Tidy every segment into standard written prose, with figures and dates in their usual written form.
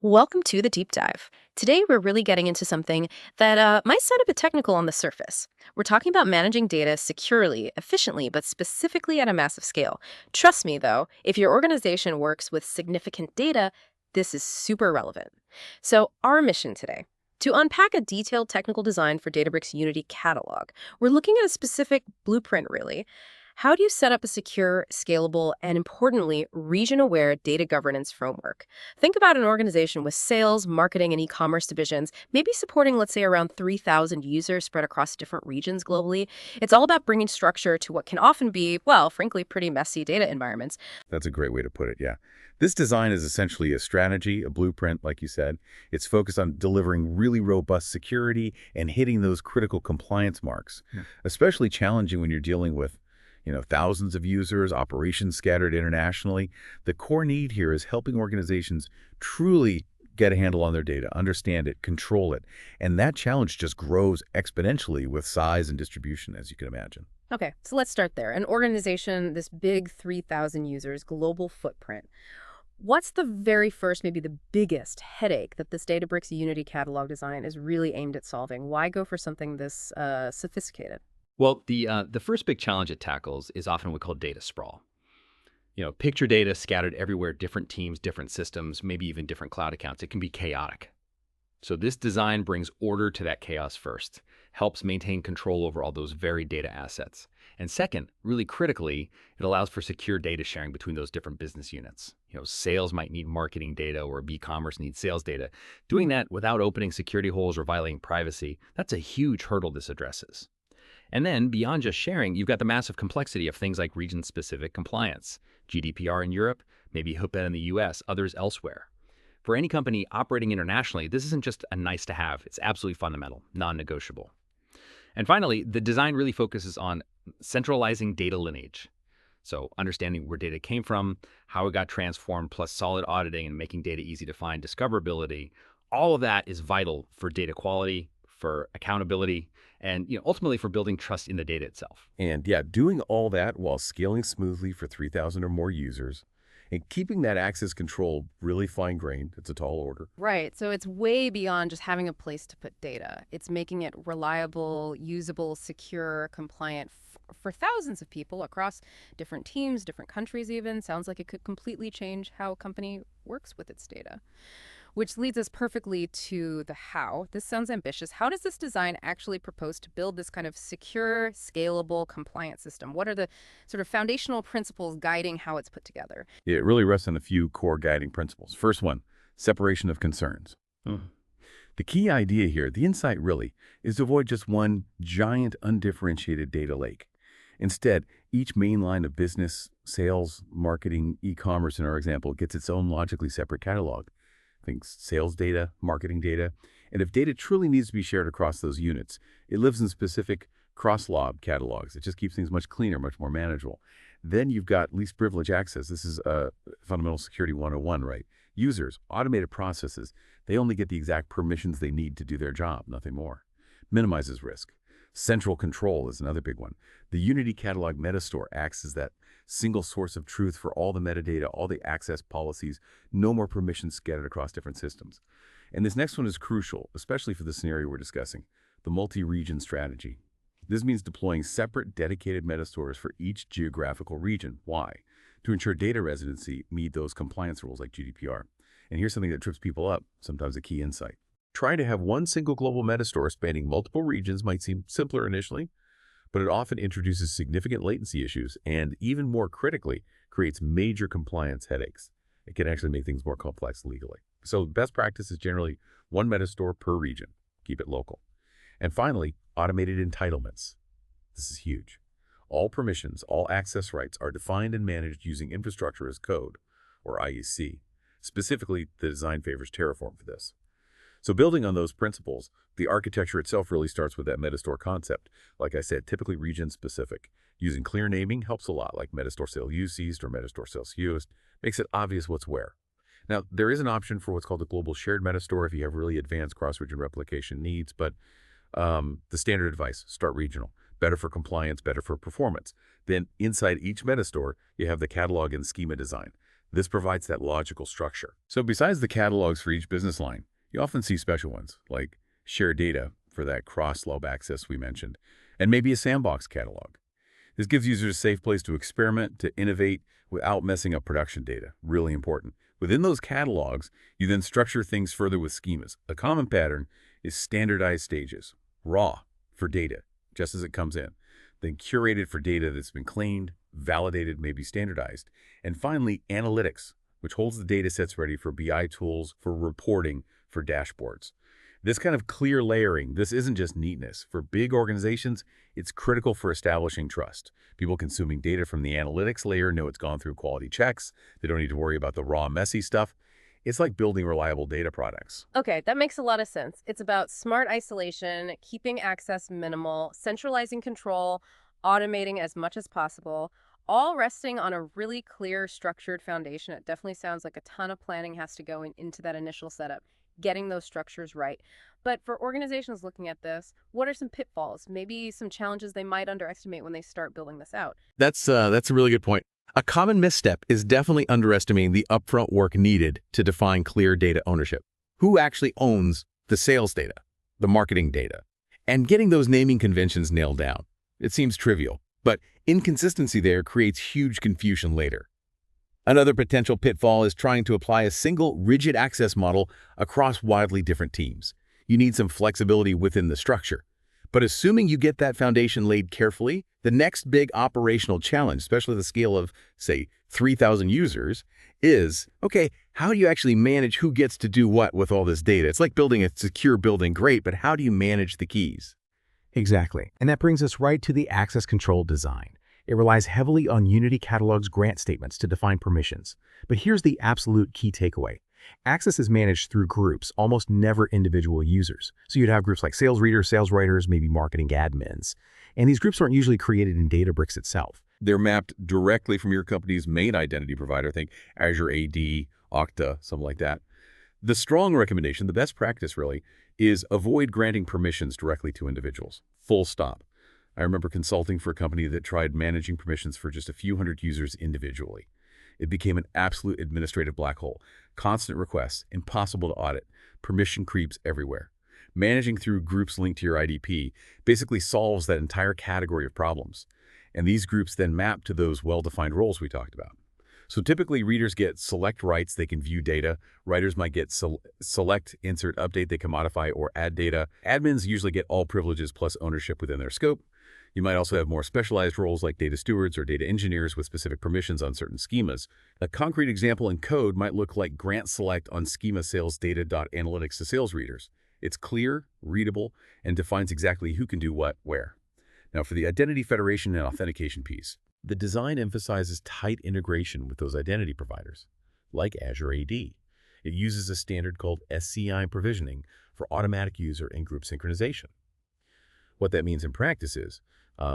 Welcome to the deep dive. Today, we're really getting into something that might sound a bit technical on the surface. We're talking about managing data securely, efficiently, but specifically at a massive scale. Trust me, though, if your organization works with significant data, this is super relevant. So, our mission today. To unpack a detailed technical design for Databricks Unity Catalog, we're looking at a specific blueprint, really. How do you set up a secure, scalable, and importantly, region-aware data governance framework? Think about an organization with sales, marketing, and e-commerce divisions, maybe supporting, let's say, around 3,000 users spread across different regions globally. It's all about bringing structure to what can often be, well, frankly, pretty messy data environments. That's a great way to put it, yeah. This design is essentially a strategy, a blueprint, like you said. It's focused on delivering really robust security and hitting those critical compliance marks, especially challenging when you're dealing with thousands of users, operations scattered internationally. The core need here is helping organizations truly get a handle on their data, understand it, control it. And that challenge just grows exponentially with size and distribution, as you can imagine. Okay, so let's start there. An organization, this big 3,000 users, global footprint. What's the very first, maybe the biggest headache that this Databricks Unity Catalog design is really aimed at solving? Why go for something this sophisticated? Well, the first big challenge it tackles is often what we call data sprawl. Picture data scattered everywhere, different teams, different systems, maybe even different cloud accounts. It can be chaotic. So this design brings order to that chaos first, helps maintain control over all those varied data assets. And second, really critically, it allows for secure data sharing between those different business units. Sales might need marketing data or e-commerce needs sales data. Doing that without opening security holes or violating privacy, that's a huge hurdle this addresses. And then beyond just sharing, you've got the massive complexity of things like region-specific compliance, GDPR in Europe, maybe HIPAA in the US, others elsewhere. For any company operating internationally, this isn't just a nice to have, it's absolutely fundamental, non-negotiable. And finally, the design really focuses on centralizing data lineage. So understanding where data came from, how it got transformed, plus solid auditing and making data easy to find, discoverability, all of that is vital for data quality, for accountability, and ultimately for building trust in the data itself. And yeah, doing all that while scaling smoothly for 3,000 or more users and keeping that access control really fine-grained, it's a tall order. Right. So it's way beyond just having a place to put data. It's making it reliable, usable, secure, compliant for thousands of people across different teams, different countries even. Sounds like it could completely change how a company works with its data. Which leads us perfectly to the how. This sounds ambitious. How does this design actually propose to build this kind of secure, scalable, compliant system? What are the sort of foundational principles guiding how it's put together? It really rests on a few core guiding principles. First one, separation of concerns. The key idea here, the insight really, is to avoid just one giant undifferentiated data lake. Instead, each main line of business, sales, marketing, e-commerce in our example, gets its own logically separate catalog. Think sales data, marketing data, and if data truly needs to be shared across those units, it lives in specific cross-lob catalogs. It just keeps things much cleaner, much more manageable. Then you've got least privilege access. This is fundamental security 101, right? Users, automated processes, they only get the exact permissions they need to do their job, nothing more. Minimizes risk. Central control is another big one. The Unity Catalog metastore acts as that single source of truth for all the metadata, all the access policies, no more permissions scattered across different systems. And this next one is crucial, especially for the scenario we're discussing, the multi-region strategy. This means deploying separate dedicated metastores for each geographical region. Why? To ensure data residency meet those compliance rules like GDPR. And here's something that trips people up, sometimes a key insight. Trying to have one single global metastore spanning multiple regions might seem simpler initially, but it often introduces significant latency issues and, even more critically, creates major compliance headaches. It can actually make things more complex legally. So best practice is generally one metastore per region. Keep it local. And finally, automated entitlements. This is huge. All permissions, all access rights are defined and managed using infrastructure as code, or IEC. Specifically, the design favors Terraform for this. So building on those principles, the architecture itself really starts with that metastore concept. Like I said, typically region-specific. Using clear naming helps a lot, like metastore sale used or metastore sales used. Makes it obvious what's where. Now, there is an option for what's called a global shared metastore if you have really advanced cross-region replication needs, but the standard advice, start regional. Better for compliance, better for performance. Then inside each metastore, you have the catalog and schema design. This provides that logical structure. So besides the catalogs for each business line, you often see special ones, like shared data for that cross-lob access we mentioned, and maybe a sandbox catalog. This gives users a safe place to experiment, to innovate without messing up production data. Really important. Within those catalogs, you then structure things further with schemas. A common pattern is standardized stages. Raw for data, just as it comes in. Then curated for data that's been cleaned, validated, maybe standardized. And finally, analytics, which holds the data sets ready for BI tools, for reporting, for dashboards. This kind of clear layering, this isn't just neatness. For big organizations, it's critical for establishing trust. People consuming data from the analytics layer know it's gone through quality checks. They don't need to worry about the raw, messy stuff. It's like building reliable data products. Okay, that makes a lot of sense. It's about smart isolation, keeping access minimal, centralizing control, automating as much as possible, all resting on a really clear, structured foundation. It definitely sounds like a ton of planning has to go into that initial setup, getting those structures right. But for organizations looking at this, what are some pitfalls, maybe some challenges they might underestimate when they start building this out? That's a really good point. A common misstep is definitely underestimating the upfront work needed to define clear data ownership. Who actually owns the sales data, the marketing data, and getting those naming conventions nailed down. It seems trivial, but inconsistency there creates huge confusion later. Another potential pitfall is trying to apply a single rigid access model across wildly different teams. You need some flexibility within the structure. But assuming you get that foundation laid carefully, the next big operational challenge, especially the scale of, say, 3,000 users, is, okay, how do you actually manage who gets to do what with all this data? It's like building a secure building, great, but how do you manage the keys? Exactly. And that brings us right to the access control design. It relies heavily on Unity Catalog's grant statements to define permissions. But here's the absolute key takeaway. Access is managed through groups, almost never individual users. So you'd have groups like sales readers, sales writers, maybe marketing admins. And these groups aren't usually created in Databricks itself. They're mapped directly from your company's main identity provider. Think Azure AD, Okta, something like that. The strong recommendation, the best practice really, is avoid granting permissions directly to individuals. Full stop. I remember consulting for a company that tried managing permissions for just a few hundred users individually. It became an absolute administrative black hole. Constant requests, impossible to audit, permission creeps everywhere. Managing through groups linked to your IDP basically solves that entire category of problems. And these groups then map to those well-defined roles we talked about. So typically, readers get select rights, they can view data. Writers might get select, insert, update, they can modify or add data. Admins usually get all privileges plus ownership within their scope. You might also have more specialized roles like data stewards or data engineers with specific permissions on certain schemas. A concrete example in code might look like grant select on schema sales data.analytics to sales readers. It's clear, readable, and defines exactly who can do what, where. Now, for the identity federation and authentication piece, the design emphasizes tight integration with those identity providers, like Azure AD. It uses a standard called SCIM provisioning for automatic user and group synchronization. What that means in practice is,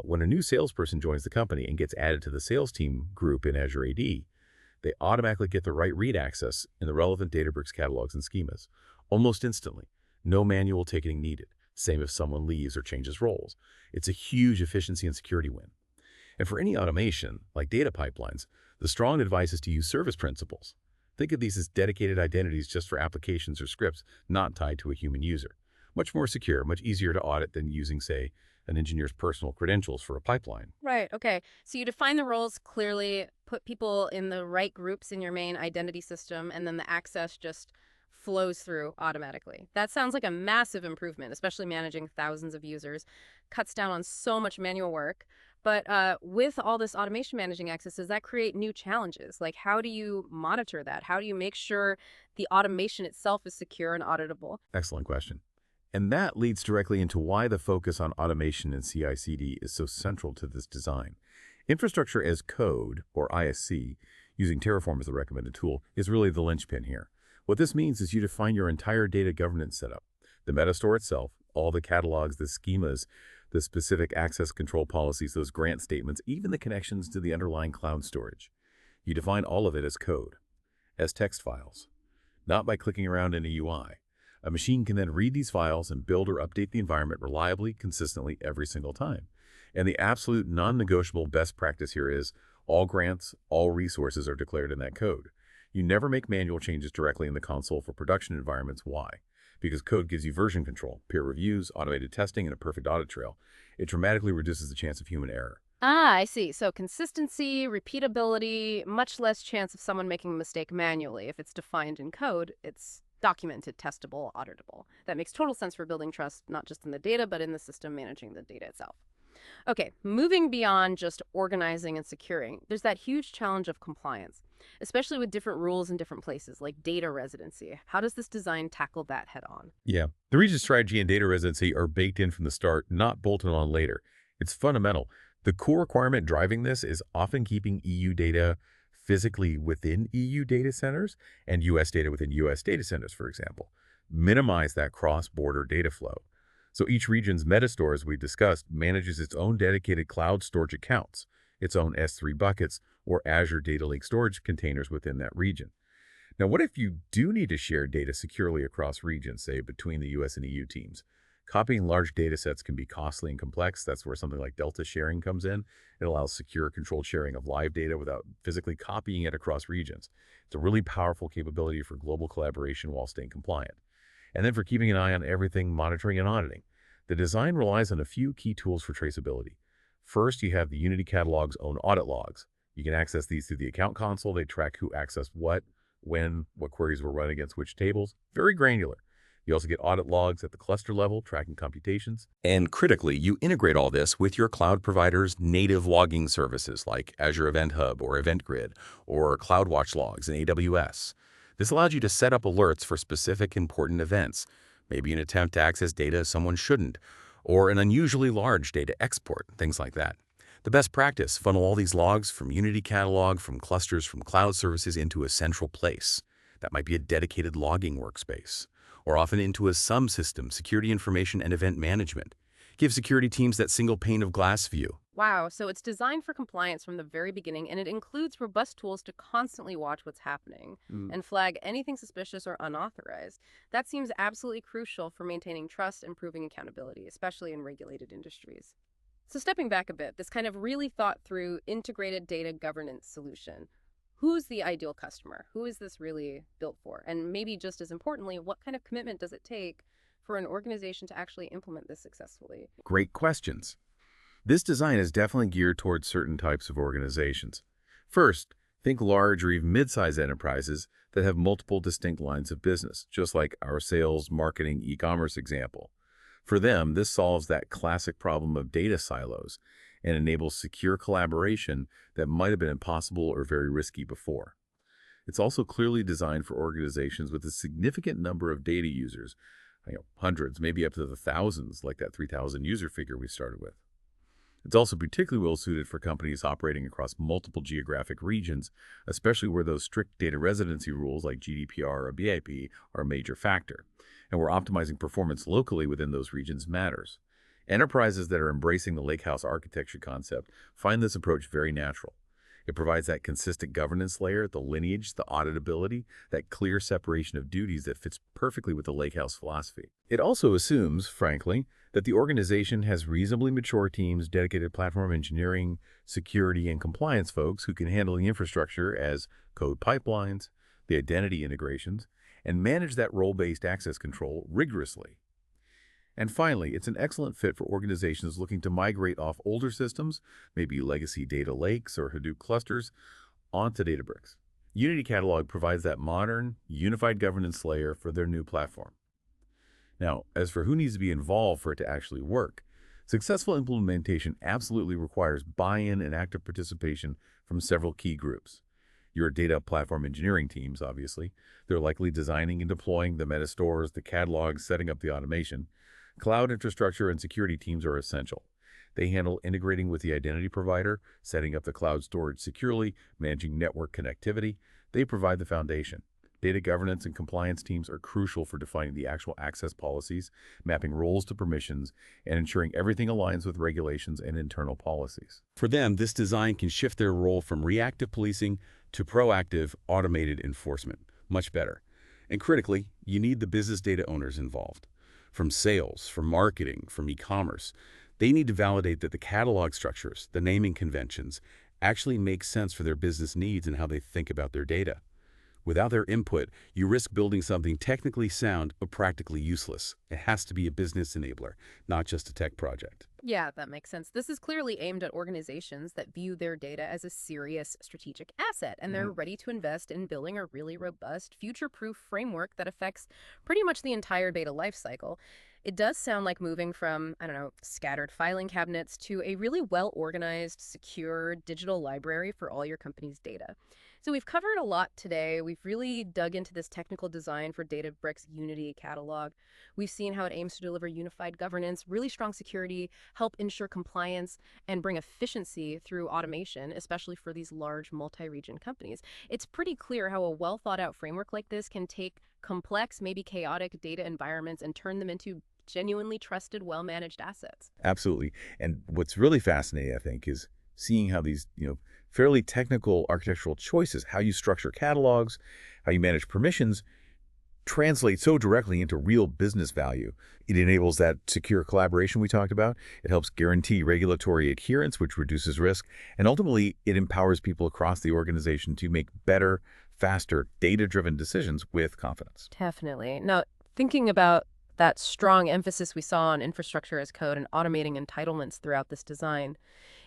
when a new salesperson joins the company and gets added to the sales team group in Azure AD, they automatically get the right read access in the relevant Databricks catalogs and schemas, almost instantly. No manual ticketing needed. Same if someone leaves or changes roles. It's a huge efficiency and security win. And for any automation, like data pipelines, the strong advice is to use service principals. Think of these as dedicated identities just for applications or scripts not tied to a human user. Much more secure, much easier to audit than using, say, an engineer's personal credentials for a pipeline. Right, okay. So you define the roles clearly, put people in the right groups in your main identity system, and then the access just flows through automatically. That sounds like a massive improvement, especially managing thousands of users. Cuts down on so much manual work. But with all this automation managing access, does that create new challenges? Like, how do you monitor that? How do you make sure the automation itself is secure and auditable? Excellent question. And that leads directly into why the focus on automation and CI/CD is so central to this design. Infrastructure as code, or ISC, using Terraform as the recommended tool, is really the linchpin here. What this means is you define your entire data governance setup, the metastore itself, all the catalogs, the schemas, the specific access control policies, those grant statements, even the connections to the underlying cloud storage. You define all of it as code, as text files, not by clicking around in a UI. A machine can then read these files and build or update the environment reliably, consistently every single time. And the absolute non-negotiable best practice here is all grants, all resources are declared in that code. You never make manual changes directly in the console for production environments. Why? Because code gives you version control, peer reviews, automated testing, and a perfect audit trail. It dramatically reduces the chance of human error. Ah, I see. So consistency, repeatability, much less chance of someone making a mistake manually. If it's defined in code, it's documented, testable, auditable. That makes total sense for building trust, not just in the data, but in the system managing the data itself. Okay, moving beyond just organizing and securing, there's that huge challenge of compliance, especially with different rules in different places, like data residency. How does this design tackle that head on? Yeah. The region strategy and data residency are baked in from the start, not bolted on later. It's fundamental. The core requirement driving this is often keeping EU data physically within EU data centers and US data within US data centers, for example. Minimize that cross-border data flow. So each region's metastore, as we discussed, manages its own dedicated cloud storage accounts, its own S3 buckets, or Azure Data Lake storage containers within that region. Now, what if you do need to share data securely across regions, say between the US and EU teams? Copying large data sets can be costly and complex. That's where something like Delta sharing comes in. It allows secure, controlled sharing of live data without physically copying it across regions. It's a really powerful capability for global collaboration while staying compliant. And then for keeping an eye on everything, monitoring and auditing. The design relies on a few key tools for traceability. First, you have the Unity Catalog's own audit logs. You can access these through the account console. They track who accessed what, when, what queries were run against which tables. Very granular. You also get audit logs at the cluster level, tracking computations. And critically, you integrate all this with your cloud provider's native logging services like Azure Event Hub or Event Grid or CloudWatch logs in AWS. This allows you to set up alerts for specific important events, maybe an attempt to access data someone shouldn't, or an unusually large data export, things like that. The best practice, funnel all these logs from Unity Catalog, from clusters, from cloud services into a central place. That might be a dedicated logging workspace, or often into a SCIM system, security information and event management. Give security teams that single pane of glass view. Wow, so it's designed for compliance from the very beginning, and it includes robust tools to constantly watch what's happening and flag anything suspicious or unauthorized. That seems absolutely crucial for maintaining trust and proving accountability, especially in regulated industries. So stepping back a bit, this kind of really thought through integrated data governance solution. Who's the ideal customer? Who is this really built for? And maybe just as importantly, what kind of commitment does it take for an organization to actually implement this successfully? Great questions. This design is definitely geared towards certain types of organizations. First, think large or even mid-sized enterprises that have multiple distinct lines of business, just like our sales, marketing, e-commerce example. For them, this solves that classic problem of data silos and enables secure collaboration that might have been impossible or very risky before. It's also clearly designed for organizations with a significant number of data users, hundreds, maybe up to the thousands, like that 3,000 user figure we started with. It's also particularly well suited for companies operating across multiple geographic regions, especially where those strict data residency rules like GDPR or BIP are a major factor, and where optimizing performance locally within those regions matters. Enterprises that are embracing the lakehouse architecture concept find this approach very natural. It provides that consistent governance layer, the lineage, the auditability, that clear separation of duties that fits perfectly with the lakehouse philosophy. It also assumes, frankly, that the organization has reasonably mature teams, dedicated platform engineering, security, and compliance folks who can handle the infrastructure as code pipelines, the identity integrations, and manage that role-based access control rigorously. And finally, it's an excellent fit for organizations looking to migrate off older systems, maybe legacy data lakes or Hadoop clusters, onto Databricks. Unity Catalog provides that modern, unified governance layer for their new platform. Now, as for who needs to be involved for it to actually work, successful implementation absolutely requires buy-in and active participation from several key groups. Your data platform engineering teams, obviously. They're likely designing and deploying the metastores, the catalogs, setting up the automation. Cloud infrastructure and security teams are essential. They handle integrating with the identity provider, setting up the cloud storage securely, managing network connectivity. They provide the foundation. Data governance and compliance teams are crucial for defining the actual access policies, mapping roles to permissions, and ensuring everything aligns with regulations and internal policies. For them, this design can shift their role from reactive policing to proactive, automated enforcement. Much better. And critically, you need the business data owners involved. From sales, from marketing, from e-commerce. They need to validate that the catalog structures, the naming conventions, actually make sense for their business needs and how they think about their data. Without their input, you risk building something technically sound but practically useless. It has to be a business enabler, not just a tech project. Yeah, that makes sense. This is clearly aimed at organizations that view their data as a serious strategic asset, and they're ready to invest in building a really robust, future-proof framework that affects pretty much the entire data lifecycle. It does sound like moving from, I don't know, scattered filing cabinets to a really well-organized, secure digital library for all your company's data. So we've covered a lot today. We've really dug into this technical design for Databricks Unity Catalog. We've seen how it aims to deliver unified governance, really strong security, help ensure compliance, and bring efficiency through automation, especially for these large multi-region companies. It's pretty clear how a well-thought-out framework like this can take complex, maybe chaotic data environments and turn them into genuinely trusted, well-managed assets. Absolutely. And what's really fascinating, I think, is seeing how these, fairly technical architectural choices, how you structure catalogs, how you manage permissions, translate so directly into real business value. It enables that secure collaboration we talked about. It helps guarantee regulatory adherence, which reduces risk. And ultimately, it empowers people across the organization to make better, faster, data-driven decisions with confidence. Definitely. Now, thinking about that strong emphasis we saw on infrastructure as code and automating entitlements throughout this design,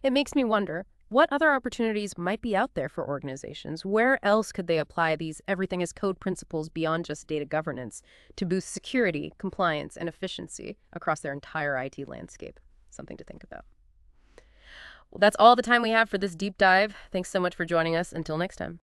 it makes me wonder, what other opportunities might be out there for organizations? Where else could they apply these everything as code principles beyond just data governance to boost security, compliance, and efficiency across their entire IT landscape? Something to think about. Well, that's all the time we have for this deep dive. Thanks so much for joining us. Until next time.